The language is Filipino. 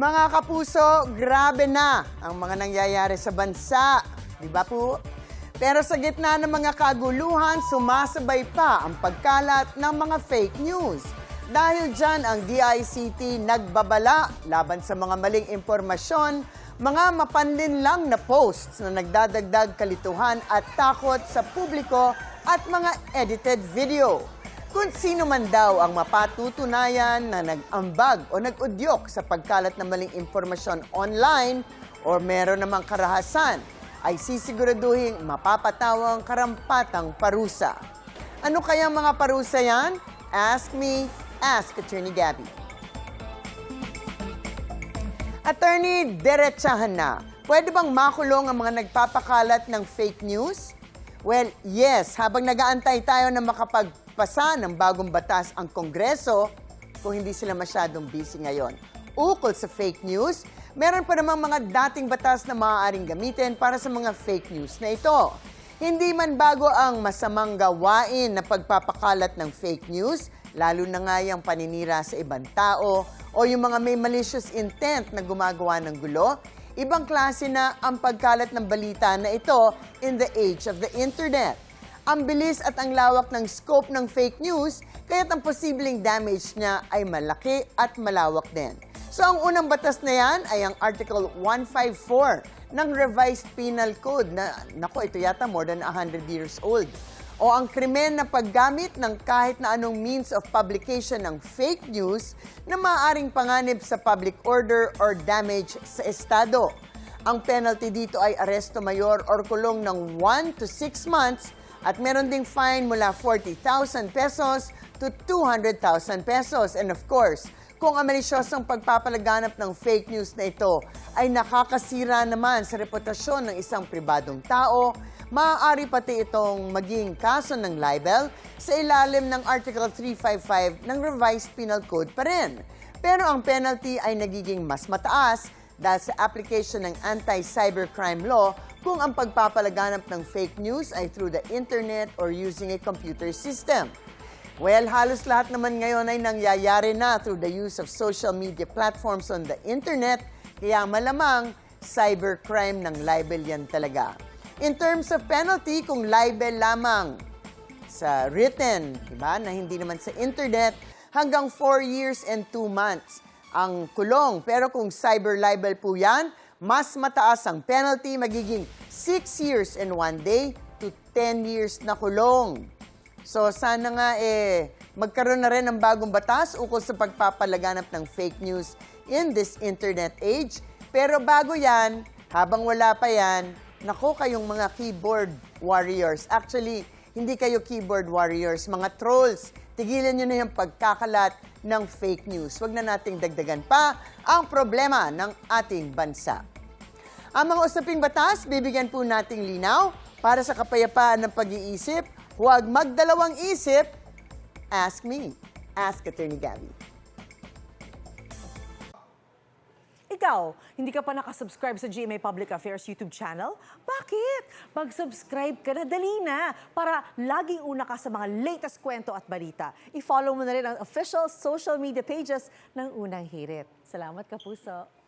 Mga kapuso, grabe na ang mga nangyayari sa bansa. Di ba po? Pero sa gitna ng mga kaguluhan, sumasabay pa ang pagkalat ng mga fake news. Dahil dyan, ang DICT nagbabala laban sa mga maling impormasyon, mga mapanlinlang na posts na nagdadagdag kalituhan at takot sa publiko at mga edited video. Kung sino man daw ang mapatutunayan na nag-ambag o nag-udyok sa pagkalat ng maling impormasyon online o meron namang karahasan, ay sisiguraduhin mapapatawang karampatang parusa. Ano kaya mga parusa yan? Ask me, ask Attorney Gabby. Attorney, diretsahan na. Pwede bang makulong ang mga nagpapakalat ng fake news? Well, yes. Habang nag-aantay tayo na makapagpasa ng bagong batas ang Kongreso, kung hindi sila masyadong busy ngayon. Ukol sa fake news, meron pa namang mga dating batas na maaaring gamitin para sa mga fake news na ito. Hindi man bago ang masamang gawain na pagpapakalat ng fake news, lalo na nga yung paninira sa ibang tao o yung mga may malicious intent na gumagawa ng gulo, ibang klase na ang pagkalat ng balita na ito in the age of the internet. Ang bilis at ang lawak ng scope ng fake news, kaya't ang posibleng damage niya ay malaki at malawak din. So ang unang batas na yan ay ang Article 154 ng Revised Penal Code na, naku, ito yata more than 100 years old. O ang krimen na paggamit ng kahit na anong means of publication ng fake news na maaaring panganib sa public order or damage sa estado. Ang penalty dito ay aresto mayor or kulong ng 1 to 6 months at meron ding fine mula 40,000 pesos to 200,000 pesos. And of course, kung ang malisyosong pagpapalaganap ng fake news na ito ay nakakasira naman sa reputasyon ng isang pribadong tao, maaari pati itong maging kaso ng libel sa ilalim ng Article 355 ng Revised Penal Code pa rin. Pero ang penalty ay nagiging mas mataas dahil sa application ng anti-cybercrime law kung ang pagpapalaganap ng fake news ay through the internet or using a computer system. Well, halos lahat naman ngayon ay nangyayari na through the use of social media platforms on the internet, kaya malamang cybercrime ng libel yan talaga. In terms of penalty, kung libel lamang sa written, diba, na hindi naman sa internet, hanggang 4 years and 2 months ang kulong. Pero kung cyber libel po yan, mas mataas ang penalty, magiging 6 years and 1 day to 10 years na kulong. So sana nga magkaroon na rin ng bagong batas ukol sa pagpapalaganap ng fake news in this internet age. Pero bago yan, habang wala pa yan, naku kayong mga keyboard warriors. Actually, hindi kayo keyboard warriors, mga trolls. Tigilan nyo na yung pagkakalat ng fake news. Huwag na nating dagdagan pa ang problema ng ating bansa. Ang mga usaping batas, bibigyan po nating linaw para sa kapayapaan ng pag-iisip. Huwag magdalawang isip. Ask me. Ask Attorney Gabby. Ikaw, hindi ka pa nakasubscribe sa GMA Public Affairs YouTube channel? Bakit? Mag-subscribe ka na, dali na, para laging una ka sa mga latest kwento at balita. I-follow mo na rin ang official social media pages ng Unang Hirit. Salamat, Kapuso.